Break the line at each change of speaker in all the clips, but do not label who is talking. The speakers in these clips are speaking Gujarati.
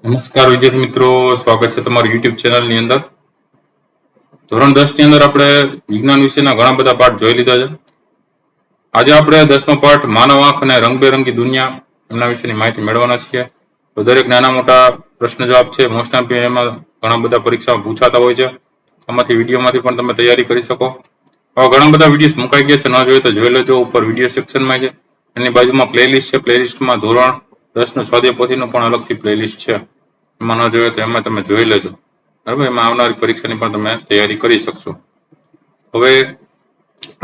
નમસ્કાર વિદ્યાર્થી મિત્રો, સ્વાગત છે તમારું યુટ્યુબ ચેનલની અંદર. ધોરણ 10 ની અંદર આપણે વિજ્ઞાન વિષયના ઘણા બધા પાઠ જોઈ લીધા છે. આજે આપણે 10મો પાઠ માનવ આંખ અને રંગબેરંગી દુનિયા એમના વિશેની માહિતી મેળવવાના છીએ. તો દરેક નાના મોટા પ્રશ્ન જવાબ છે. મોસ્ટ ઓફ એમાં ઘણા બધા પરીક્ષામાં પૂછાતા હોય છે. આમાંથી વિડીયોમાંથી પણ તમે તૈયારી કરી શકો. આવા ઘણા બધા વિડીયોઝ મુકાઈ ગયા છે, ન જોઈએ તો જોઈ લેજો. ઉપર વિડીયો સેક્શનમાં છે, એની બાજુમાં પ્લેલિસ્ટ છે. પ્લેલિસ્ટમાં ધોરણ 10 નું સ્વાધ્યાય પોથીનું પણ અલગથી પ્લેલિસ્ટ છે. એમાં ન જોઈએ તો એમાં તમે જોઈ લેજો, બરાબર. એમાં આવનારી પરીક્ષાની પણ તમે તૈયારી કરી શકશો. હવે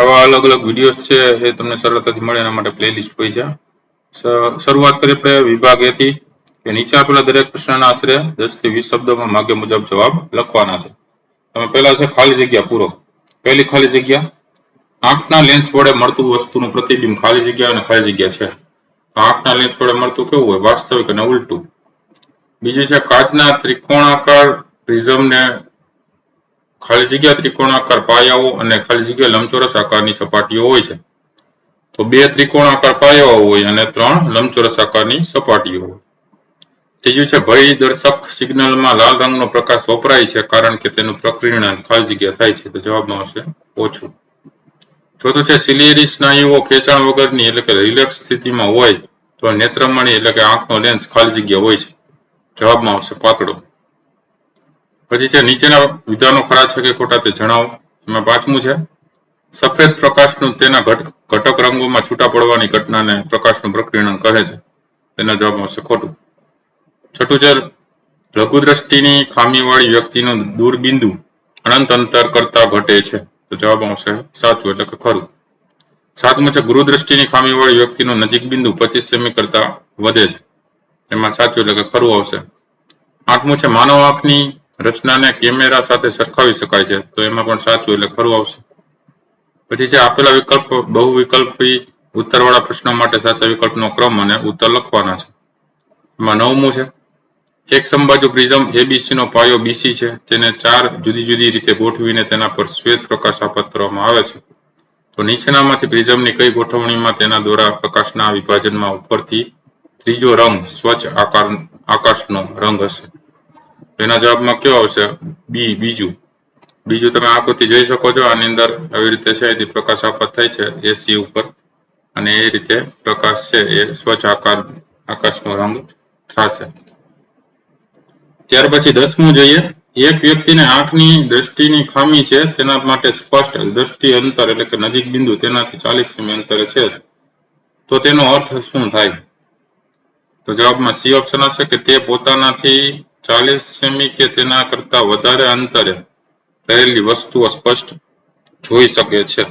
આવા અલગ અલગ વિડીયોઝ છે એ તમને સરળતાથી મળે એના માટે પ્લેલિસ્ટ હોય છે. શરૂઆત કરીએ આપણે વિભાગ A થી કે નીચે આપેલા દરેક પ્રશ્નના આશરે 10 થી 20 શબ્દોમાં માગ્ય મુજબ જવાબ લખવાના છે. તમે પહેલા છે ખાલી જગ્યા પૂરો. પહેલી ખાલી જગ્યા, આંખના લેન્સ વડે મળતું વસ્તુનું પ્રતિબિંબ ખાલી જગ્યા અને ખાલી જગ્યા છે. આંખના લેન્સ વડે મળતું કેવું હોય? વાસ્તવિક અને ઉલટું. બીજું છે કાચના ત્રિકોણાકાર પ્રિઝમને ખાલી જગ્યા ત્રિકોણાકાર પાયાઓ અને ખાલી જગ્યા લંબચોરસ આકારની સપાટીઓ હોય છે. તો 2 ત્રિકોણાકાર પાયાઓ હોય અને 3 લંબચોરસ આકારની સપાટીઓ હોય. ત્રીજું છે ભયદર્શક સિગ્નલમાં લાલ રંગનો પ્રકાશ વપરાય છે કારણ કે તેનું પ્રકીર્ણન ખાલી જગ્યા થાય છે. તો જવાબમાં આવશે ઓછું. ચોથું છે સિલિયરી સ્નાયુઓ ખેંચાણ વગરની એટલે કે રિલેક્સ સ્થિતિમાં હોય તો નેત્રમણી એટલે કે આંખનો લેન્સ ખાલી જગ્યા હોય છે. જવાબમાં આવશે પાતળો. પછી છે નીચેના વિધાનો ખરા છે કે ખોટા તે જણાવો. એમાં પાંચમું છે સફેદ પ્રકાશનું તેના ઘટક રંગોમાં છૂટા પડવાની ઘટનાને પ્રકાશનું પ્રકીર્ણન કહે છે. તેનો જવાબ આવશે ખોટું. છઠ્ઠું છે લઘુદ્રષ્ટિની ખામીવાળી વ્યક્તિનું દૂરબિંદુ અનંત અંતર કરતા ઘટે છે. તો જવાબ આવશે સાચું એટલે કે ખરું. સાતમું છે ગુરુદ્રષ્ટિની ખામીવાળી વ્યક્તિનું નજીક બિંદુ 25 સેમી કરતા વધે છે. એમાં સાચું એટલે કે ખરું આવશે. આઠમું છે માનવ આંખની રચનાને કેમેરા સાથે સરખાવી શકાય છે. તો એમાં પણ સાચું એટલે ખરું આવશે. પછી છે આપેલા વિકલ્પ બહુવિકલ્પી ઉત્તરવાળા પ્રશ્નો માટે સાચા વિકલ્પનો ક્રમ અને ઉત્તર લખવાના છે. એમાં નવમું છે એક સમબાજુ પ્રિઝમ ABC નો પાયો BC છે. તેને 4 જુદી જુદી રીતે ગોઠવીને તેના પર શ્વેત પ્રકાશ આપાત કરવામાં આવે છે. તો નીચેનામાંથી પ્રિઝમની કઈ ગોઠવણીમાં તેના દ્વારા પ્રકાશના વિભાજનમાં ઉપરથી ત્રીજો રંગ સ્વચ્છ આકાશનો રંગ હશે? એના જવાબમાં કયો આવશે? બીજું. બીજું તમે આકૃતિ જોઈ શકો છો. આની અંદર આવી રીતે છે એથી પ્રકાશ આપાત થાય છે AC ઉપર અને એ રીતે પ્રકાશ છે એ સ્વચ્છ આકાશનો રંગ થશે. ત્યાર પછી 10મું જોઈએ. એક વ્યક્તિને આંખની દ્રષ્ટિની ખામી છે તેના માટે સ્પષ્ટ દ્રષ્ટિ અંતર એટલે કે નજીક બિંદુ તેનાથી 40 સેમી અંતરે છે. તો તેનો અર્થ શું થાય? તો જવાબમાં C ઓપ્શન આવશે કે તે પોતાનાથી 40 સેમી કે તેના કરતા વધારે અંતરે રહેલી વસ્તુઓ સ્પષ્ટ જોઈ શકે છે.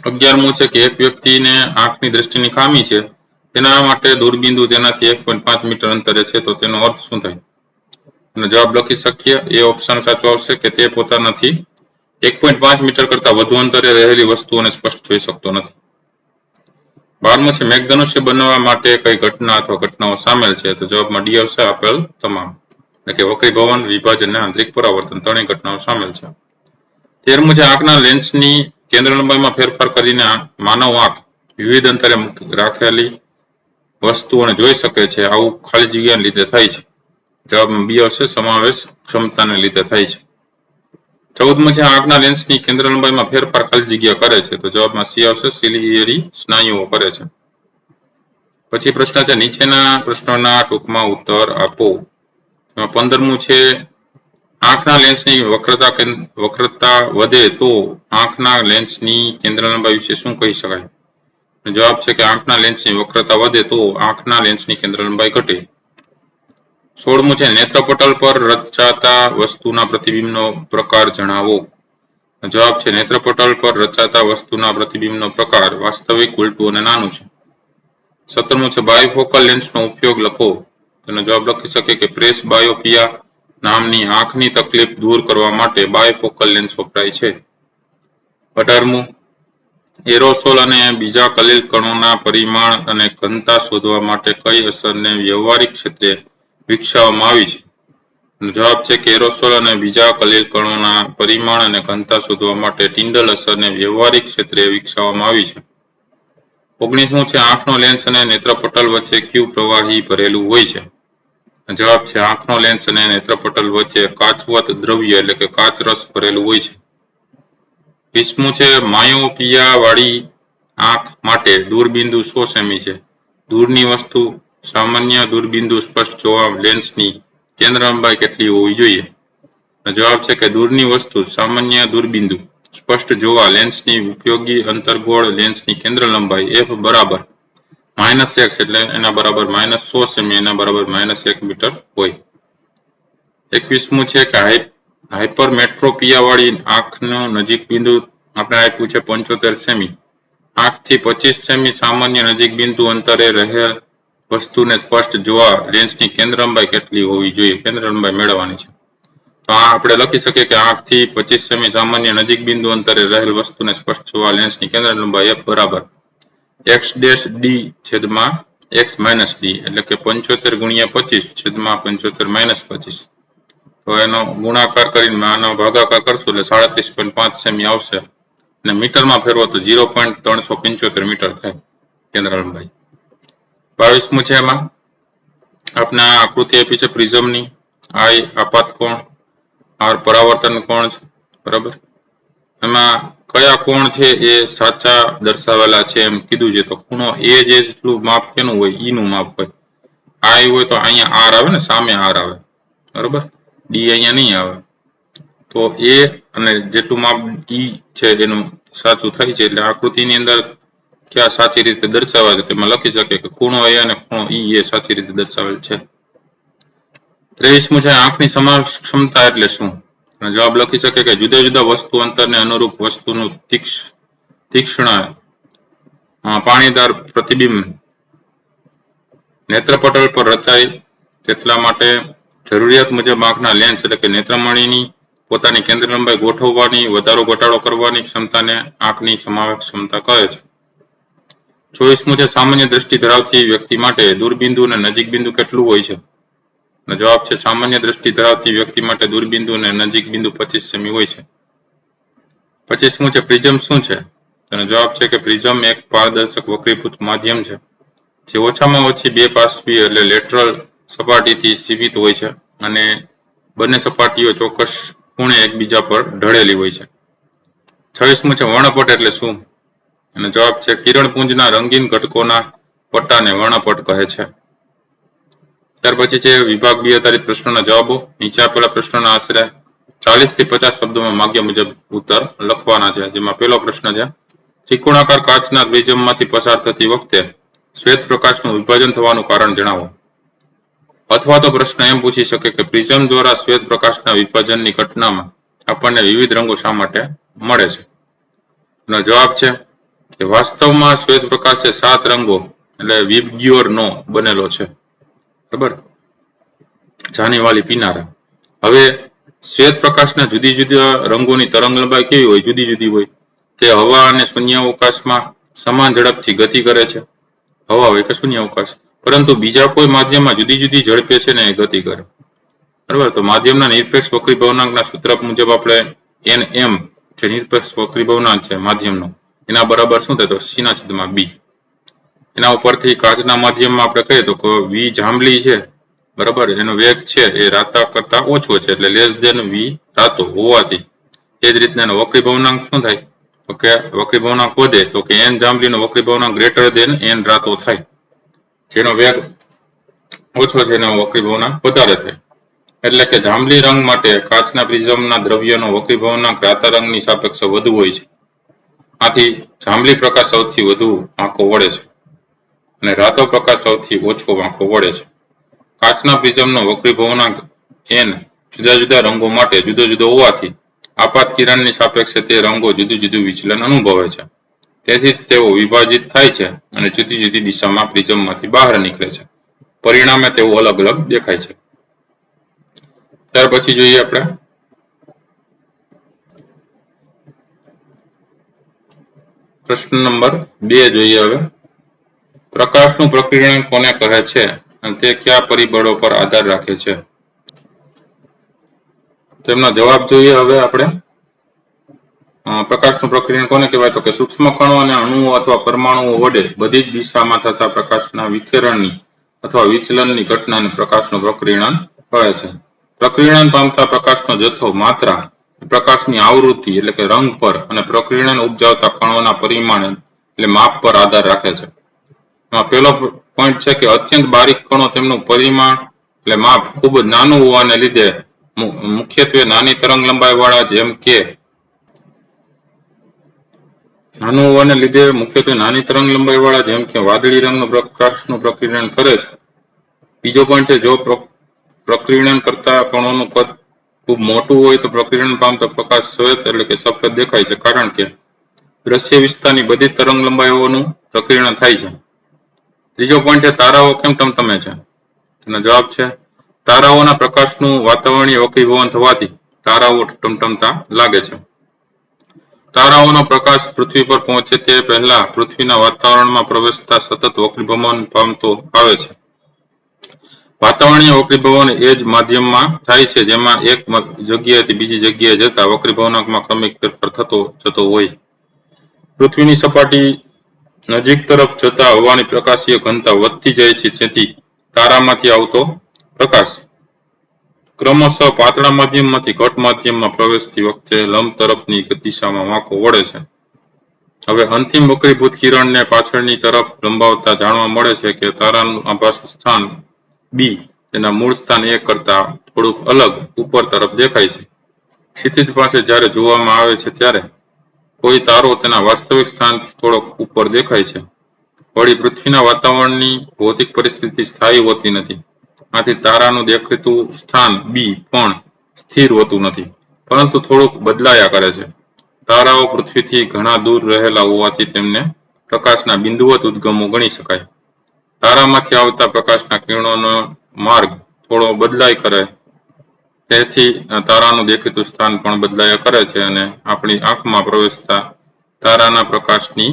11મું છે કે એક વ્યક્તિને આંખની દ્રષ્ટિની ખામી છે તેના માટે દૂરબિંદુ તેનાથી 1.5 મીટર અંતરે છે. તો તેનો અર્થ શું થાય? અને જવાબ લખી શકીએ. એ ઓપ્શન સાચો આવશે કે તે પોતાનાથી 1.5 મીટર કરતા વધુ અંતરે રહેલી વસ્તુઓને સ્પષ્ટ જોઈ શકતો નથી. 12મું છે મેઘધનુષ્ય બનાવવા માટે કઈ ઘટના અથવા ઘટનાઓ સામેલ છે? તો જવાબમાં D આવશે આપેલ તમામ. એટલે કે વક્રીભવન, વિભાજન અને આંતરિક પરાવર્તન ત્રણેય ઘટનાઓ સામેલ છે. 13મું છે આંખના લેન્સની કેન્દ્ર લંબાઈમાં ફેરફાર કરીને માનવ આંખ વિવિધ અંતરે રાખેલી વસ્તુઓને જોઈ શકે છે. આવું ખાલી જગ્યાને લીધે થાય છે. જવાબમાં B આવશે સમાવેશ ક્ષમતાને લીધે થાય છે. 14મું છે આંખના લેન્સની કેન્દ્ર લંબાઈમાં ફેરફાર ખાલી જગ્યા કરે છે. તો જવાબમાં C આવશે સિલિયરી સ્નાયુઓ કરે છે. પછી પ્રશ્ન છે નીચેના પ્રશ્નોના ટૂંકમાં ઉત્તર આપો. 15મું છે આંખના લેન્સની વક્રતા વધે તો આંખના લેન્સની કેન્દ્ર લંબાઈ વિશે શું કહી શકાય? જવાબ છે કે આંખના લેન્સની વક્રતા વધે તો આંખના લેન્સની કેન્દ્ર લંબાઈ ઘટે. 16મું છે નેત્રપટલ પર રચાતા વસ્તુના પ્રતિબિંબનો પ્રકાર જણાવો. જવાબ છે નેત્રપટલ પર રચાતા વસ્તુના પ્રતિબિંબનો પ્રકાર વાસ્તવિક, ઉલટું અને નાનું છે. 17મું છે બાયફોકલ લેન્સનો ઉપયોગ લખો. તેનો જવાબ લખી શકે કે પ્રેસબાયોપિયા નામની આંખની તકલીફ દૂર કરવા માટે બાયફોકલ લેન્સ વપરાય છે. 18મું એરોસોલ અને બીજા કલીલ કણોના પરિમાણ અને ઘનતા શોધવા માટે કઈ અસરને વ્યવહારિક ક્ષેત્રે વિકસાવવામાં આવી છે? જવાબ છે કે એરોસોલ અને બીજા કલીલ કણોના પરિમાણ અને ઘનતા શોધવા માટે ટિન્ડલ અસરને વ્યવહારિક ક્ષેત્રે વિકસાવવામાં આવી છે. 19મું છે આંખનો લેન્સ અને નેત્રપટલ વચ્ચે કયું પ્રવાહી ભરેલું હોય છે? જવાબ છે આંખનો લેન્સ અને નેત્રપટલ વચ્ચે કાચવત દ્રવ્ય એટલે કે કાચ રસ ભરેલું હોય છે. 20મું છે માયોપિયા વાળી આંખ માટે દૂરબિંદુ 100 સેમી છે. દૂરની વસ્તુ સામાન્ય દૂરબિંદુ સ્પષ્ટ જોવા લેન્સની કેન્દ્ર લંબાઈ કેટલી હોવી જોઈએ? જવાબ છે કે દૂરની વસ્તુ સામાન્ય દૂરબિંદુ સ્પષ્ટ જોવા લેન્સની ઉપયોગી અંતર્ગોળ લેન્સની કેન્દ્ર લંબાઈ f બરાબર -x એટલે એના બરાબર -100 સેમી એના બરાબર -1 મીટર હોય. 21મું છે કે હાઇપરમેટ્રોપિયા વાળી આંખનું નજીક બિંદુ આપણે આપ્યું છે 75 સેમી. આંખથી 25 સેમી સામાન્ય નજીક બિંદુ અંતરે રહેલ વસ્તુને સ્પષ્ટ જોવા લેન્સની કેન્દ્ર લંબાઈ કેટલી હોવી જોઈએ? કેન્દ્ર લંબાઈ મેળવવાની છે. તો આ આપણે લખી શકીએ કે આંખથી 25 સેમી સામાન્ય નજીક બિંદુ અંતરે રહેલ વસ્તુને સ્પષ્ટ જોવા લેન્સની કેન્દ્ર લંબાઈ f બરાબર x' d છેદમાં x - d એટલે કે 75 ગુણ્યા 25 છેદમાં 75 - 25. તો એનો ગુણાકાર કરીને આનો ભાગાકાર કરશું એટલે 37.5 સેમી આવશે અને મીટરમાં ફેરવો તો 0.375 મીટર થાય કેન્દ્ર લંબાઈ. 22મું છે એમાં આપણે આ આકૃતિ આપી છે પ્રિઝમની. I આપાત કોણ, R પરાવર્તન કોણ છે બરાબર. એમાં કયા કોણ છે એ સાચા દર્શાવેલા છે એમ કીધું છે. તો ખૂણો A જેટલું માપ કેનું હોય? E નું માપ હોય. I હોય તો અહીંયા R આવે ને, સામે R આવે બરાબર. D અહીંયા નહીં આવે. તો A અને જેટલું માપ E છે એનું સાચું થાય છે એટલે આકૃતિની અંદર ક્યાં સાચી રીતે દર્શાવાય છે તેમાં લખી શકીએ કે ખૂણો A અને ખૂણો E એ સાચી રીતે દર્શાવેલ છે. 23મું છે આંખની સમાવેશ ક્ષમતા એટલે શું? જવાબ લખી શકે કે જુદા જુદા વસ્તુ અંતરને અનુરૂપ વસ્તુનું તીક્ષ્ણ પાણીદાર પ્રતિબિંબ નેત્રપટલ પર રચાય તેટલા માટે જરૂરિયાત મુજબ આંખના લેન્સ એટલે કે નેત્રમણીની પોતાની કેન્દ્ર લંબાઈ ગોઠવવાની વધારો ઘટાડો કરવાની ક્ષમતાને આંખની સમાવેશ ક્ષમતા કહે છે. 24મું છે સામાન્ય દ્રષ્ટિ ધરાવતી વ્યક્તિ માટે દૂરબિંદુ અને નજીક બિંદુ કેટલું હોય છે? જવાબ છે સામાન્ય દ્રષ્ટિ ધરાવતી વ્યક્તિ માટે દૂરબિંદુ અને નજીક બિંદુ 25 સેમી હોય છે. 25મું છે પ્રિઝમ શું છે? તેનો જવાબ છે કે પ્રિઝમ એક પારદર્શક વક્રીભૂત માધ્યમ છે જે ઓછામાં ઓછી બે પાર્શ્વીય એટલે લેટરલ સપાટીથી સીમિત હોય છે અને બંને સપાટીઓ ચોક્કસ ખૂણે એકબીજા પર ઢળેલી હોય છે. 26મું છે વર્ણપટ એટલે શું? એનો જવાબ છે કિરણપુંજના રંગીન ઘટકોના પટ્ટાને વર્ણપટ કહે છે. ત્યાર પછી છે વિભાગ 2 આધારિત પ્રશ્નોના જવાબો. નીચે આપેલા પ્રશ્નોના આશરે 40 થી 50 શબ્દોમાં માગ્યા મુજબ ઉત્તર લખવાના છે. જેમાં પહેલો પ્રશ્ન છે ત્રિકોણાકાર કાચના પ્રિઝમમાંથી પસાર થતી વખતે શ્વેત પ્રકાશનું વિભાજન થવાનું કારણ જણાવો. અથવા તો પ્રશ્ન એમ પૂછી શકે કે પ્રિઝમ દ્વારા શ્વેત પ્રકાશના વિભાજનની ઘટનામાં આપણને વિવિધ રંગો શા માટે મળે છે? એનો જવાબ છે કે વાસ્તવમાં શ્વેત પ્રકાશ એ 7 રંગો એટલે વિબગ્યોરનો બનેલો છે બરાબર, જાનીવાલી પીનારા. હવે શ્વેત પ્રકાશના જુદી જુદી રંગોની તરંગ લંબાઈ કેવી હોય? જુદી જુદી હોય. તે હવા અને શૂન્યાવકાશમાં સમાન ઝડપથી ગતિ કરે છે. હવા હોય કે શૂન્યાવકાશ, પરંતુ બીજા કોઈ માધ્યમમાં જુદી જુદી ઝડપે છે ને એ ગતિ કરે બરાબર. તો માધ્યમના નિરપેક્ષ વક્રીભવનાંકના સૂત્ર મુજબ આપણે nm જે નિરપેક્ષ વક્રીભવનાંક છે માધ્યમનો એના બરાબર શું થાય? તો c/b. એના ઉપરથી કાચના માધ્યમમાં આપણે કહીએ તો v જાંબલી છે બરાબર, એનો વેગ છે એ રાતા કરતા ઓછો છે એટલે લેસ ધેન v રાતો હોવાથી એ જ રીતના એનો વક્રીભવનાંક શું થાય? તો કે વક્રીભવનાંક વધે તો કે n જાંબલીનો વક્રીભવનાંક ગ્રેટર ધેન n રાતો થાય. જેનો વેગ ઓછો છે એનો વક્રીભવનાંક વધારે થાય. એટલે કે જાંબલી રંગ માટે કાચના પ્રિઝમના દ્રવ્યનો વક્રીભવનાંક રાતા રંગની સાપેક્ષે વધુ હોય છે. આથી જાંબલી પ્રકાશ સૌથી વધુ વાંકો વળે છે અને રાતો પ્રકાશ સૌથી ઓછો વાંકો વળે છે. કાચના પ્રિઝમનો વક્રીભવનાંક n જુદા જુદા રંગો માટે જુદો જુદો હોવાથી આપાત કિરણની સાપેક્ષે તે રંગો જુદું જુદું વિચલન અનુભવે છે. તેથી જ તેઓ વિભાજિત થાય છે અને જુદી જુદી દિશામાં પ્રિઝમમાંથી બહાર નીકળે છે. પરિણામે તેઓ અલગ અલગ દેખાય છે. ત્યાર પછી જોઈએ આપણે પ્રશ્ન નંબર 2 જોઈએ. હવે પ્રકાશનું પ્રકીર્ણન કોને કહે છે અને તે કયા પરિબળો પર આધાર રાખે છે? તેમનો જવાબ જોઈએ. હવે આપણે પ્રકાશનું પ્રકીર્ણન કોને કહેવાય? તો કે સૂક્ષ્મ કણો અને અણુઓ અથવા પરમાણુઓ વડે બધી જ દિશામાં થતા પ્રકાશના વિકિરણની અથવા વિચલનની ઘટનાને પ્રકાશનું પ્રકીર્ણન કહે છે. પ્રકીર્ણન પામતા પ્રકાશનો જથ્થો માત્રા, પ્રકાશની આવૃત્તિ એટલે કે રંગ પર અને પ્રકીર્ણન ઉપજાવતા કણોના પરિમાણ એટલે માપ પર આધાર રાખે છે. એમાં પહેલો પોઈન્ટ છે કે અત્યંત બારીક કણો તેમનું પરિમાણ એટલે માપ ખૂબ જ નાનું હોવાને લીધે મુખ્યત્વે નાની તરંગ લંબાઈ વાળા જેમ કે વાદળી રંગનો પ્રકાશનું પ્રકીર્ણન કરે છે. બીજો પોઈન્ટ છે, જો પ્રકીર્ણન કરતા કણોનું કદ ખૂબ મોટું હોય તો પ્રકીર્ણન પામતો પ્રકાશ શ્વેત એટલે કે સફેદ દેખાય છે, કારણ કે દ્રશ્ય વિસ્તારની બધી તરંગ લંબાઈઓનું પ્રકીર્ણન થાય છે. ત્રીજો પોઈન્ટ છે, તારાઓ કેમ ટમટમે છે? તેનો જવાબ છે, તારાઓના પ્રકાશનું વાતાવરણીય વક્રીભવન થવાથી તારાઓ ટમટમતા લાગે છે. તારાઓનો પ્રકાશ પૃથ્વી પર પહોંચે તે પહેલા પૃથ્વીના વાતાવરણમાં પ્રવેશતા સતત વક્રીભવન પામતો આવે છે. વાતાવરણીય વક્રીભવન એ જ માધ્યમમાં થાય છે જેમાં એક જગ્યાએથી બીજી જગ્યાએ જતા વક્રીભવનાંકમાં ક્રમિક ફેરફાર થતો હોય. પૃથ્વીની સપાટી નજીક તરફ જતા હવાની પ્રકાશીય ઘનતા વધતી જાય છે, જેથી તારામાંથી આવતો પ્રકાશ ક્રમશઃ પાતળા માધ્યમમાંથી ઘટ માધ્યમમાં પ્રવેશતી વખતે લંબ તરફની દિશામાં વાંકો વળે છે. હવે અંતિમ વક્રીભૂત કિરણને પાછળની તરફ લંબાવતા જાણવા મળે છે કે તારાનું આભાસી સ્થાન બી તેના મૂળ સ્થાન એ કરતા થોડુંક અલગ ઉપર તરફ દેખાય છે. ક્ષિતિજ પાસે જ્યારે જોવામાં આવે છે ત્યારે કોઈ તારો તેના વાસ્તવિક સ્થાનથી થોડોક ઉપર દેખાય છે. વળી પૃથ્વીના વાતાવરણની ભૌતિક પરિસ્થિતિ સ્થાયી હોતી નથી, આથી તારાનું દેખાતું સ્થાન બી પણ સ્થિર હોતું નથી, પરંતુ થોડુંક બદલાયા કરે છે. તારાઓ પૃથ્વીથી ઘણા દૂર રહેલા હોવાથી તેમને પ્રકાશના બિંદુવત ઉદ્ગમો ગણી શકાય. તારામાંથી આવતા પ્રકાશના કિરણોનો માર્ગ થોડો બદલાય કરે તેથી તારાનું દેખાતું સ્થાન પણ બદલાયા કરે છે અને આપણી આંખમાં પ્રવેશતા તારાના પ્રકાશની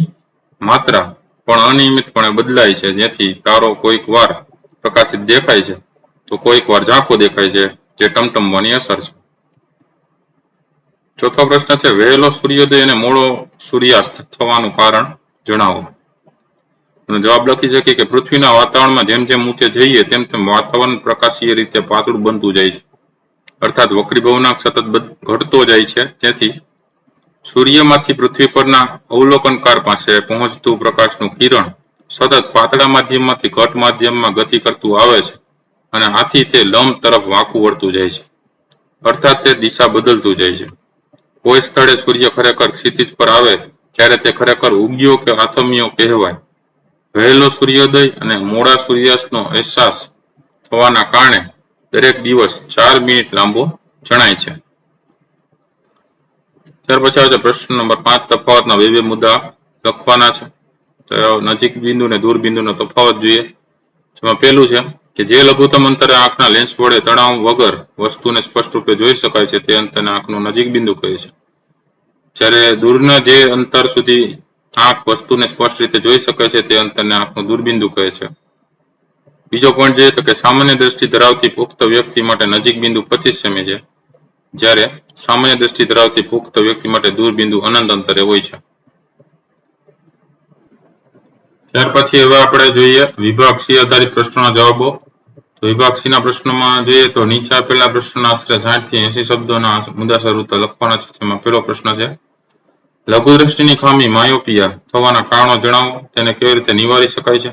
માત્રા પણ અનિયમિતપણે બદલાય છે, જેથી તારો કોઈક વાર પ્રકાશિત દેખાય છે તો કોઈક વાર ઝાંખો દેખાય છે, જે ટમટમવાની અસર છે. ચોથો પ્રશ્ન છે, વહેલો સૂર્યોદય અને મોડો સૂર્યાસ્ત થવાનું કારણ જણાવો. જવાબ લખી શકીએ કે પૃથ્વીના વાતાવરણમાં જેમ જેમ ઊંચે જઈએ તેમ તેમ વાતાવરણ પ્રકાશીય રીતે પાતળું બનતું જાય છે, અર્થાત વક્રીભવનાંક સતત ઘટતો જાય છે, જેથી સૂર્યમાંથી પૃથ્વી પરના અવલોકનકાર પાસે પહોંચતું પ્રકાશનું કિરણ સતત પાતળા માધ્યમમાંથી ઘટ માધ્યમમાં ગતિ કરતું આવે છે અને આથી તે લંબ તરફ વાંકું વળતું જાય છે, અર્થાત તે દિશા બદલતું જાય છે. કોઈ સ્થળે સૂર્ય ખરેખર ક્ષિતિજ પર આવે ત્યારે તે ખરેખર ઉગ્યો કે આથમ્યો કહેવાય. વહેલો સૂર્યોદય અને મોડા સૂર્યાસ્તનો અહેસાસ થવાના કારણે દરેક દિવસ 4 મિનિટ લાંબો જણાય છે. ત્યાર પછી આવે છે પ્રશ્ન નંબર 5. તફાવતના બે મુદ્દા લખવાના છે. તો નજીક બિંદુ અને દૂર બિંદુનો તફાવત જોઈએ. જેમાં પહેલું છે કે જે લઘુત્તમ અંતરે આંખના લેન્સ વડે તણાવ વગર વસ્તુને સ્પષ્ટ રૂપે જોઈ શકાય છે તે અંતરને આંખનું નજીક બિંદુ કહે છે. જ્યારે દૂરના જે અંતર સુધી આંખ વસ્તુને સ્પષ્ટ રીતે જોઈ શકે છે તે અંતરને આંખનું દૂરબિંદુ કહે છે. બીજો પોઈન્ટ જોઈએ તો કે સામાન્ય દ્રષ્ટિ ધરાવતી પુખ્ત વ્યક્તિ માટે નજીક બિંદુ 25 સેમી છે, જ્યારે સામાન્ય દ્રષ્ટિ ધરાવતી પુખ્ત વ્યક્તિ માટે દૂરબિંદુ અનંત અંતરે હોય છે. ત્યાર પછી હવે આપણે જોઈએ વિભાગ સી આધારિત પ્રશ્નોના જવાબો. તો વિભાગ સી ના પ્રશ્નોમાં જોઈએ તો નીચે આપેલા પ્રશ્નના આશરે 60 થી 80 શબ્દોના મુદ્દાસર ઉત્તર લખવાના છે. જેમાં પહેલો પ્રશ્ન છે, લઘુ દ્રષ્ટિની ખામી માયોપિયા થવાના કારણો જણાવો, તેને કેવી રીતે નિવારી શકાય છે.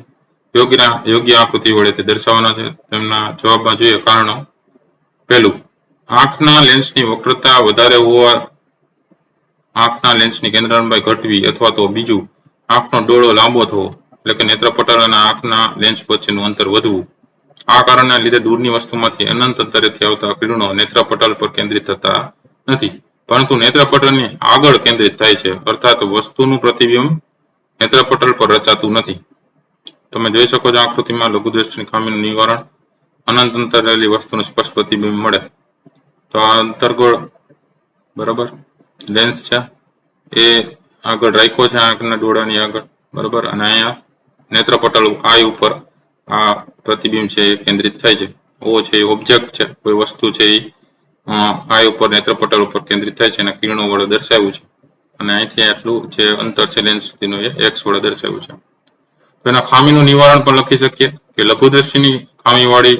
યોગ્ય આકૃતિ વડે તે દર્શાવવાના છે. તેમના જવાબમાં જોઈએ કારણો. પહેલું, આંખના લેન્સની વક્રતા વધારે હોવા, આંખના લેન્સની કેન્દ્ર લંબાઈ ઘટવી, અથવા તો બીજું, આંખનો ડોળો લાંબો થવો એટલે કે નેત્રપટલ અને આંખના લેન્સ વચ્ચેનું અંતર વધવું. આ કારણના લીધે દૂરની વસ્તુમાંથી અનંત અંતરેથી આવતા કિરણો નેત્રપટલ પર કેન્દ્રિત થતા નથી, પરંતુ નેત્રપટલની આગળ કેન્દ્રિત થાય છે, અર્થાત વસ્તુનું પ્રતિબિંબ નેત્રપટલ પર રચાતું નથી. તમે જોઈ શકો છો આકૃતિમાં લઘુ દ્રષ્ટિની ખામીનું નિવારણ. અનંત અંતર રહેલી વસ્તુનું સ્પષ્ટ પ્રતિબિંબ મળે. તો આ અંતર્ગોળ બરાબર લેન્સ છે એ આગળ રાખ્યો છે આંખના ડોળાની આગળ, બરાબર, અને અહીંયા નેત્રપટલ આઈ ઉપર આ પ્રતિબિંબ છે એ કેન્દ્રિત થાય છે. ઓ છે એ ઓબ્જેક્ટ છે, કોઈ વસ્તુ છે એ આઈ ઉપર નેત્રપટલ ઉપર કેન્દ્રિત થાય છે અને કિરણો વડે દર્શાવ્યું છે, અને અહીંથી આટલું જે અંતર છે લેન્સ સુધીનું એ એક્સ વડે દર્શાવ્યું છે. તો એના ખામીનું નિવારણ પણ લખી શકીએ કે લઘુદ્રષ્ટિની ખામીવાળી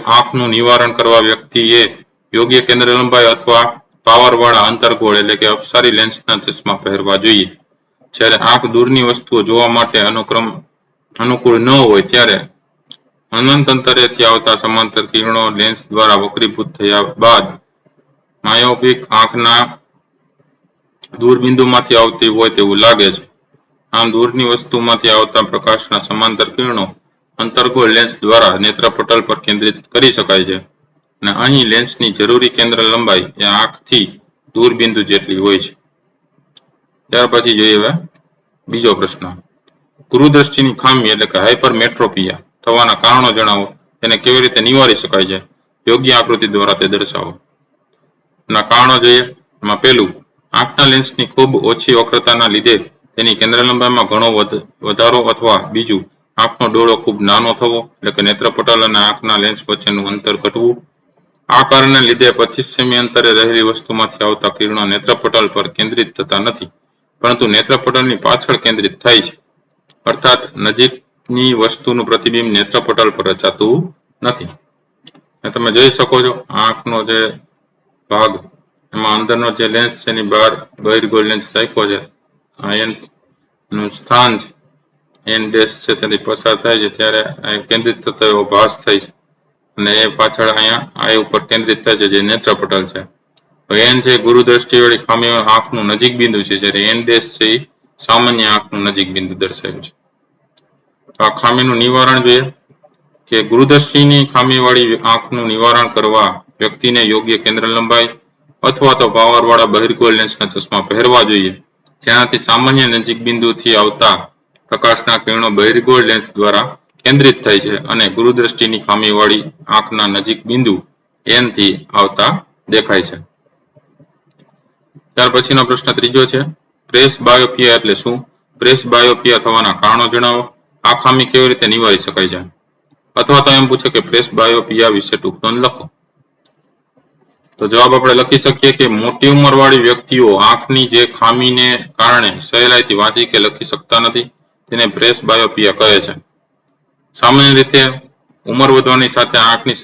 આંખનું નિવારણ કરવા વ્યક્તિએ યોગ્ય કેન્દ્ર લંબાઈ અથવા પાવરવાળા અંતર્ગોળ એટલે કે અપસારી લેન્સના ચશ્મા પહેરવા જોઈએ. જ્યારે આંખ દૂરની વસ્તુઓ જોવા માટે અનુકૂળ ન હોય ત્યારે અનંત અંતરેથી આવતા સમાંતર કિરણો લેન્સ દ્વારા વક્રીભૂત થયા બાદ માયોપિક આંખના દૂરબિંદુમાંથી આવતી હોય તેવું લાગે છે. આમ દૂરની વસ્તુમાંથી આવતા પ્રકાશના સમાંતર કિરણો અંતર્ગોળ લેન્સ દ્વારા નેત્રપટલ પર કેન્દ્રિત કરી શકાય છે અને અહીં લેન્સની જરૂરી કેન્દ્ર લંબાઈ એ આંખથી દૂરબિંદુ જેટલી હોય છે. ત્યાર પછી જોઈએ હવે બીજો પ્રશ્ન. ગુરુદ્રષ્ટિની ખામી એટલે કે હાઇપરમેટ્રોપિયા થવાના કારણો જણાવો. તેને કેવી રીતે નિવારી શકાય છે? યોગ્ય આકૃતિ દ્વારા તે દર્શાવો. ના કારણો જોઈએ. એમાં પહેલું, આંખના લેન્સની ખૂબ ઓછી વક્રતાના લીધે તેની કેન્દ્ર લંબાઈમાં ઘણો વધારો અથવા બીજું, આંખનો ડોળો ખૂબ નાનો થવો એટલે કે નેત્રપટલ અને આંખના લેન્સ વચ્ચેનું અંતર ઘટવું. આ કારણને લીધે 25 સેમી અંતરે રહેલી વસ્તુમાંથી આવતા કિરણો નેત્રપટલ પર કેન્દ્રિત થતા નથી, પરંતુ નેત્રપટલની પાછળ કેન્દ્રિત થાય છે. અર્થાત નજીકની વસ્તુનું પ્રતિબિંબ નેત્રપટલ પર રચાતું નથી. તમે જોઈ શકો છો આંખનો જે ભાગ એમાં અંદરનો જે લેન્સ છે એની બહાર બહિર્ગોળ લેન્સ રાખ્યો છે. નું સ્થાન છે એન ડેશ છે ત્યાંથી પસાર થાય છે ત્યારે કેન્દ્રિત થતો એવો ભાસ થાય છે અને એ પાછળ અહીંયા આ ઉપર કેન્દ્રિત થાય છે જે નેત્રપટલ છે. એન છે ગુરુદ્રષ્ટિવાળી ખામી આંખનું નજીક બિંદુ છે, જ્યારે એન ડેશ છે એ સામાન્ય આંખનું નજીક બિંદુ દર્શાવ્યું છે. તો આ ખામીનું નિવારણ જોઈએ કે ગુરુદ્રષ્ટિની ખામીવાળી આંખનું નિવારણ કરવા વ્યક્તિને યોગ્ય કેન્દ્ર લંબાઈ અથવા તો પાવરવાળા બહિર્ગોળ લેન્સના ચશ્મા પહેરવા જોઈએ, જેનાથી સામાન્ય નજીક બિંદુથી આવતા પ્રકાશના કિરણો બહિર્ગોળ લેન્સ દ્વારા કેન્દ્રિત થાય છે અને ગુરુદ્રષ્ટિની ખામીવાળી આંખના નજીક બિંદુ એન થી આવતા દેખાય છે. ત્યાર પછીનો પ્રશ્ન ત્રીજો છે. પ્રેસ બાયોપિયા એટલે શું? પ્રેસ બાયોપિયા થવાના કારણો જણાવો. આ ખામી કેવી રીતે નિવારી શકાય છે? અથવા તો એમ પૂછે કે પ્રેસ બાયોપિયા વિશે ટૂંક નોંધ લખો. તો જવાબ આપણે લખી શકીએ કે મોટી ઉંમરવાળી વ્યક્તિઓ આંખની જે ખામીને કારણે સહેલાઈથી વાંચી કે લખી શકતા નથી તેને પ્રેસ બાયોપિયા કહે છે. સામાન્ય રીતે ઉંમર વધવાની સાથે આંખની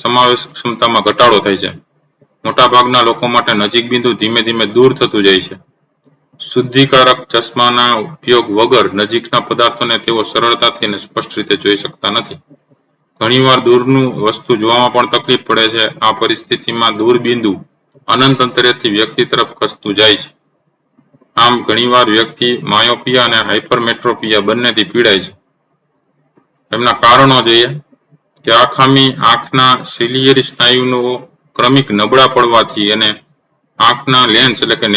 સમાવેશ ક્ષમતામાં ઘટાડો થાય છે. મોટાભાગના લોકો માટે નજીક બિંદુ ધીમે ધીમે દૂર થતું જાય છે. શુદ્ધિકારક ચશ્માના ઉપયોગ વગર નજીકના પદાર્થોને તેઓ સરળતાથી અને સ્પષ્ટ રીતે જોઈ શકતા નથી. ઘણીવાર દૂરનું વસ્તુ જોવામાં પણ તકલીફ પડે છે. આ પરિસ્થિતિમાં દૂરબિંદુ અનંત અંતરેથી વ્યક્તિ તરફ ખસતું જાય છે. આમ ઘણીવાર વ્યક્તિ માયોપિયા અને હાઇપરમેટ્રોપિયા બંનેથી પીડાય છે. એમના કારણો જોઈએ કે આ ખામી આંખના સિલિયરી સ્નાયુઓ ક્રમિક નબળા પડવાથી અને આંખના લેન્સ એટલે કે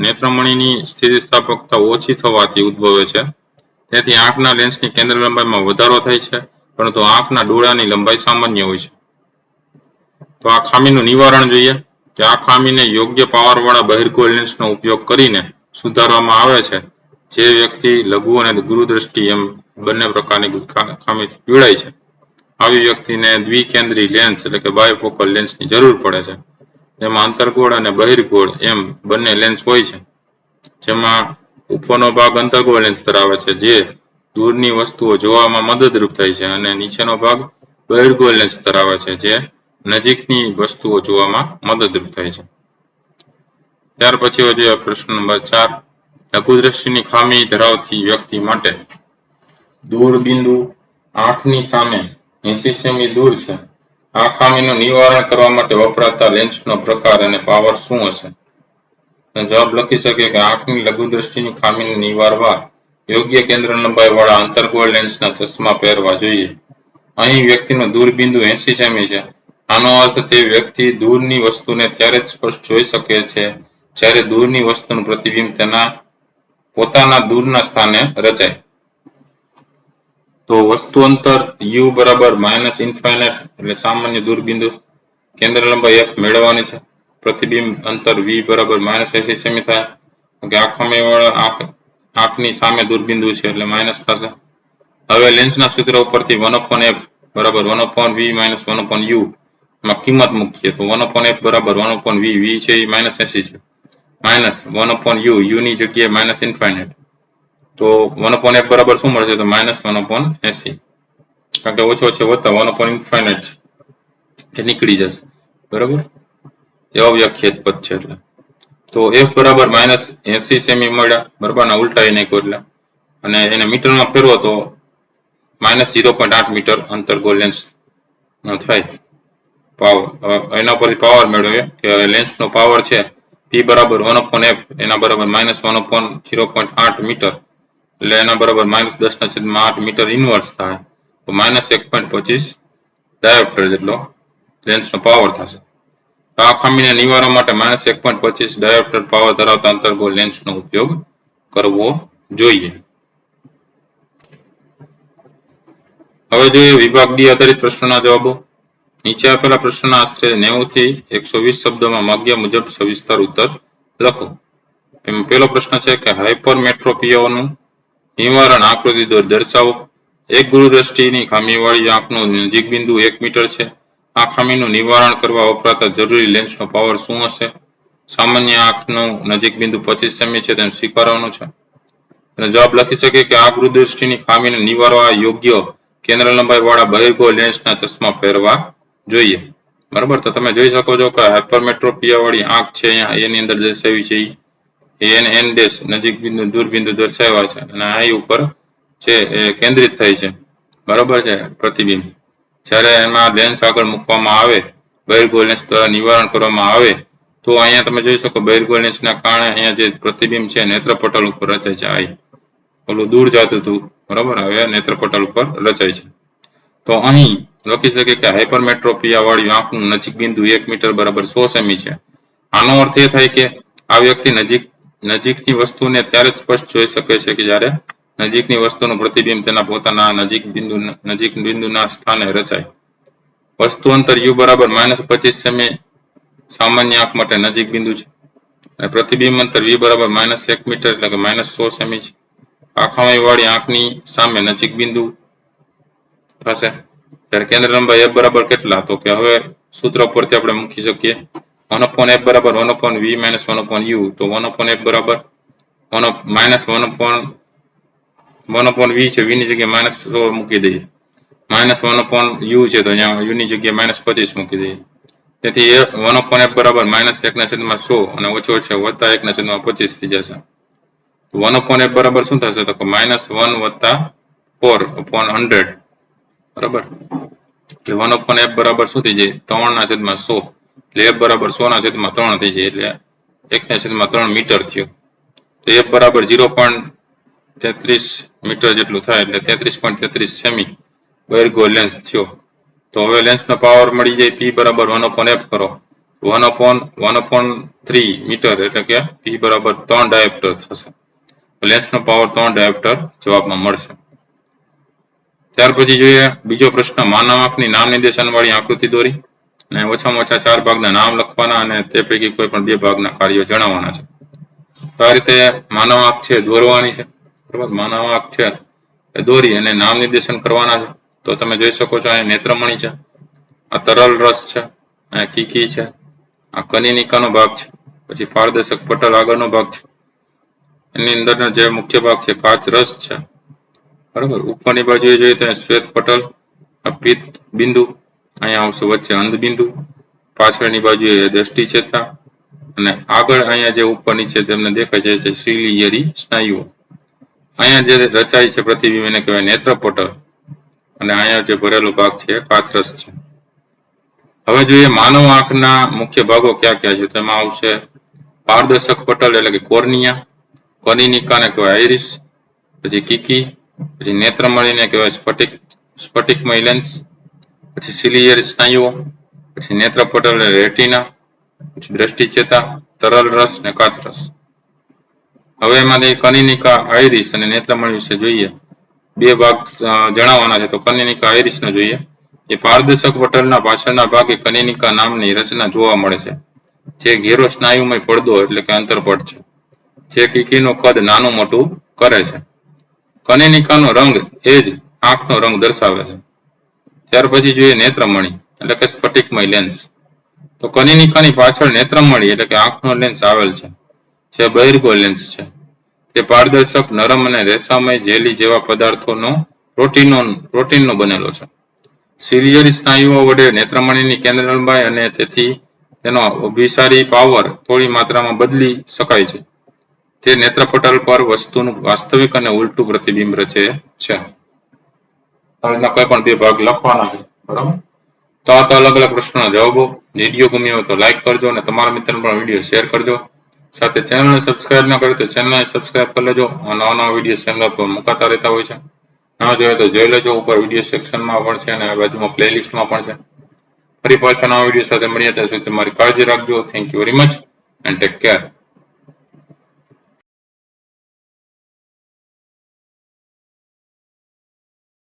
નેત્રમણીની સ્થિતિસ્થાપકતા ઓછી થવાથી ઉદ્ભવે છે. તેથી આંખના લેન્સની કેન્દ્ર લંબાઈમાં વધારો થાય છે, પરંતુ આંખના ડોળાની લંબાઈ સામાન્ય હોય છે. તો આ ખામીનું નિવારણ જોઈએ કે આ ખામીને યોગ્ય પાવરવાળા બહિર્ગોળ લેન્સનો ઉપયોગ કરીને સુધારવામાં આવે છે. જે વ્યક્તિ લઘુ અને ગુરુદ્રષ્ટિ એમ બંને પ્રકારની ખામીથી પીડાય છે, આવી વ્યક્તિને દ્વિકેન્દ્રી લેન્સ એટલે કે બાયફોકલ લેન્સની જરૂર પડે છે. જેમાં અંતર્ગોળ અને બહિર્ગોળ એમ બંને લેન્સ હોય છે. જેમાં ઉપરનો ભાગ અંતર્ગોળ લેન્સ ધરાવે છે જે દૂરની વસ્તુઓ જોવામાં મદદરૂપ થાય છે અને નીચેનો ભાગ બહિર્ગોળ લેન્સ ધરાવે છે જે નજીકની વસ્તુઓ જોવામાં મદદરૂપ થાય છે. ત્યાર પછી જોઈએ પ્રશ્ન નંબર 4. લઘુદ્રષ્ટિની ખામી ધરાવતી વ્યક્તિ માટે દૂરબિંદુ આંખની સામે 80 સેમી દૂર છે. આ ખામીનું નિવારણ કરવા માટે વપરાતા લેન્સનો પ્રકાર અને પાવર શું હશે? જવાબ લખી શકીએ કે આંખની લઘુદ્રષ્ટિની ખામીને નિવારવા યોગ્ય કેન્દ્ર લંબાઈવાળા અંતર્ગોળ લેન્સના ચશ્મા પહેરવા જોઈએ. અહીં વ્યક્તિનું દૂરબિંદુ 80 સેમી છે. આનો અર્થ તે વ્યક્તિ દૂરની વસ્તુને ત્યારે જ સ્પષ્ટ જોઈ શકે છે જ્યારે દૂરની વસ્તુનું પ્રતિબિંબ તેના પોતાના દૂરના સ્થાને રચાય. તો વસ્તુ અંતર u બરાબર -∞ એટલે સામાન્ય દૂરબિંદુ, કેન્દ્ર લંબાઈ f મેળવવાની છે. પ્રતિબિંબ અંતર v બરાબર -80 સેમી થાય. આ ખામીવાળા આંખની સામે દૂરબિંદુ છે એટલે માઇનસ થશે. હવે લેન્સના સૂત્ર ઉપરથી 1/f બરાબર 1/v - 1/u માં કિંમત મૂકીએ તો 1/f બરાબર 1/v, v છે એ -80 છે, માઇનસ 1/u, u ની જગ્યાએ -∞. તો 1/f બરાબર શું મળશે? તો -1/80. કારણ કે ઓછો ઓછો વધતા 1/ઇન્ફાઇનાઇટ એ નીકળી જશે, બરાબર, એ અવ્યાખ્યાત પદ છે એટલે. તો f બરાબર -80 સેમી મળ્યા, બરાબર, ના ઉલટાવી નાખ્યો એટલે, અને એને મીટરમાં ફેરવો તો -0.8 મીટર અંતર ગોળ લેન્સ નો થાય પાવર. એના પરથી પાવર મેળવીએ કે લેન્સનો પાવર છે p બરાબર 1/f, એના બરાબર -1/0.8 મીટર, એટલે એના બરાબર -10/8 મીટર ઇન્વર્સ થાય, તો -1.25 ડાયોપ્ટર જેટલો લેન્સનો પાવર થશે. આ ખામીને નિવારવા માટે -1.25 ડાયોપ્ટર પાવર ધરાવતા અંતર્ગોળ લેન્સનો ઉપયોગ કરવો જોઈએ. હવે જોઈએ વિભાગ ડી આધારિત પ્રશ્નોના જવાબો. નીચે આપેલા પ્રશ્નના આશરે 90 થી 120 શબ્દોમાં માગ્યા મુજબ સવિસ્તર ઉત્તર લખો. એમાં પહેલો પ્રશ્ન છે કે હાઇપરમેટ્રોપિયાનું નિવારણ આકૃતિ દ્વારા દર્શાવો. એક દૂરદ્રષ્ટિની ખામીવાળી આંખનું નજીક બિંદુ 1 મીટર છે. આ ખામીનું નિવારણ કરવા વપરાતા જરૂરી લેન્સનો પાવર શું હશે? સામાન્ય આંખનું નજીક બિંદુ 25 સેમી છે તેમ સ્વીકારવાનું છે. અને જવાબ લખી શકે કે આ દૂરદ્રષ્ટિની ખામીને નિવારવા યોગ્ય કેન્દ્ર લંબાઈ વાળા બહિર્ગોળ લેન્સના ચશ્મા પહેરવા જોઈએ, બરાબર. તો તમે જોઈ શકો છો કે હાઇપરમેટ્રોપિયા વાળી આંખ છે અહીંયા એની અંદર દર્શાવી છે n ડેશ નજીક બિંદુ દૂર બિંદુ દર્શાવ્યા છે, અને આ ઉપર છે એ કેન્દ્રિત થાય છે, બરાબર છે, પ્રતિબિંબ. જ્યારે એમાં લેન્સ આગળ મૂકવામાં આવે, બહિર્ગોળ લેન્સ દ્વારા નિવારણ કરવામાં આવે, તો અહીંયા તમે જોઈ શકો બહિર્ગોળ લેન્સના કારણે અહીંયા જે પ્રતિબિંબ છે નેત્રપટલ ઉપર રચાય છે. આ ઓલું દૂર જતું હતું, બરાબર, હવે નેત્રપટલ ઉપર રચાય છે. તો અહીં લખી શકે કે હાઇપરમેટ્રોપિયા વાળી આંખનું નજીક બિંદુ 1 મીટર બરાબર 100 સેમી છે. આનો અર્થ એ થાય કે આ વ્યક્તિ નજીકની વસ્તુને ત્યારે જ સ્પષ્ટ જોઈ શકે છે કે જ્યારે નજીકની વસ્તુનું પ્રતિબિંબ તેના પોતાના નજીક બિંદુના સ્થાને રચાય. વસ્તુ અંતર u બરાબર -25 સેમી સામાન્ય આંખ માટે નજીક બિંદુ છે, અને પ્રતિબિંબ અંતર v બરાબર -1 મીટર એટલે કે -100 સેમી છે. આ ખામી વાળી આંખની સામે નજીક બિંદુ થશે. ત્યારે કેન્દ્ર લંબાઈ f બરાબર કેટલા? તો કે હવે સૂત્ર પરથી આપણે મૂકી શકીએ 1/f બરાબર 1/v - 1/u. તો 1/f બરાબર 1/v છે, v ની જગ્યાએ -100 મૂકી દઈએ, -1/u છે તો અહીંયા u ની જગ્યાએ -25 મૂકી દઈએ. તેથી 1/f બરાબર -1/100 અને ઓછો છે વત્તા 1/25 થઈ જશે. 1/f બરાબર શું થશે? તો કે -1 + 4/100, બરાબર, કે 1/f બરાબર શું થઈ જાય? 3/100, એટલે f બરાબર 100/3 થઈ જાય, એટલે 1/3 મીટર થયું. તો f બરાબર 0.33 મીટર જેટલું થાય, એટલે 33.33 સેમી બહિર્ગોળ લેન્સ થયો. તો હવે લેન્સનો પાવર મળી જાય p બરાબર 1/f કરો, 1/3 મીટર એટલે કે p બરાબર 3 ડાયોપ્ટર થશે. લેન્સનો પાવર 3 ડાયોપ્ટર જવાબમાં મળશે. ત્યાર પછી જોઈએ બીજો પ્રશ્ન. માનવ આંખની નામ નિર્દેશન વાળી આકૃતિ દોરી અને ઓછામાં ઓછા 4 ભાગના નામ લખવાના અને તે પૈકી કોઈ પણ 2 ભાગના કાર્યો જણાવવાના છે. તો આ રીતે માનવ આંખ છે દોરવાની છે, બરાબર. માનવ આંખ છે એ દોરી અને નામ નિર્દેશન કરવાના છે. તો તમે જોઈ શકો છો અહીંયા નેત્રમણી છે, આ તરલ રસ છે, અહીંયા કીકી છે, આ કનિનિકાનો ભાગ છે, પછી પારદર્શક પટલ આગળનો ભાગ છે, એની અંદરનો જે મુખ્ય ભાગ છે કાચ રસ છે, બરાબર. ઉપરની બાજુએ જોઈએ તો શ્વેત પટલ, પિત્ત બિંદુ, અહીંયા આવશે વચ્ચે અંધ બિંદુ, પાછળની બાજુએ દ્રષ્ટિ ચેતા, અને આગળ અહીંયા જે ઉપરની છે તેમને દેખાય છે સિલિયરી સ્નાયુઓ. અહીંયા જે રચાય છે પ્રતિબિંબ એને કહેવાય નેત્રપટલ, અને અહીંયા જે ભરેલો ભાગ છે કાચરસ છે. હવે જોઈએ માનવ આંખના મુખ્ય ભાગો ક્યાં ક્યાં છે. તેમાં આવશે પારદર્શક પટલ એટલે કે કોર્નિયા, કનિનિકાને કહેવાય આઇરિસ, પછી કીકી, પછી નેત્રમણીને કહેવાય સ્ફટિકમય લેન્સ, પછી સિલિયરી સ્નાયુઓ, પછી નેત્રપટલ રેટિના, પછી દ્રષ્ટિ ચેતા, તરલ રસ ને કાચરસ. હવે એમાંથી કનિનિકા આઇરિસ અને નેત્રમણી વિશે જોઈએ. 2 ભાગ જણાવવાના છે. તો કનિનિકા આઇરિસ નો જોઈએ. એ પારદર્શક પટલના પાછળના ભાગે કનિનિકા નામની રચના જોવા મળે છે, જે ઘેરો સ્નાયુમય પડદો એટલે કે અંતરપટ છે, જે કીકીનું કદ નાનું મોટું કરે છે. કનિનિકાનો રંગ એ જ આંખનો રંગ દર્શાવે છે. ત્યાર પછી જોઈએ નેત્રમણી એટલે કે સ્ફટિકમય લેન્સ. તો કનિનિકાની પાછળ નેત્રમણી એટલે કે આંખનો લેન્સ આવેલ છે, જે બહિર્ગોળ લેન્સ છે. તે પારદર્શક, નરમ અને રેસામય જેલી જેવા પદાર્થોનો પ્રોટીનનો બનેલો છે. સિલિયરી સ્નાયુઓ વડે નેત્રમણીની કેન્દ્ર લંબાઈ અને તેથી તેનો અભિસારી પાવર થોડી માત્રામાં બદલી શકાય છે. તે નેત્રપટલ પર વસ્તુનું વાસ્તવિક અને ઉલટું પ્રતિબિંબ રચે છે. કોઈ પણ બે ભાગ લખવાના છે, બરાબર? તો આ તો અલગ અલગ પ્રશ્નોના જવાબો. વિડીયો ગમ્યો હોય તો લાઈક કરજો અને તમારા મિત્રોને પણ વિડીયો શેર કરજો. સાથે ચેનલને સબસ્ક્રાઇબ ન કરે તો ચેનલને સબસ્ક્રાઇબ કરી લેજો. નવા વિડીયો ચેનલ પર મુકાતા રહેતા હોય છે. ના જોઈએ તો જોઈ લેજો, ઉપર વિડીયો સેક્શનમાં પણ છે અને બાજુમાં પ્લેલિસ્ટમાં પણ છે. ફરી પાછા નવા વિડીયો સાથે મળીએ ત્યાં સુધી તમારી કાળજી રાખજો. Thank you very much and take care.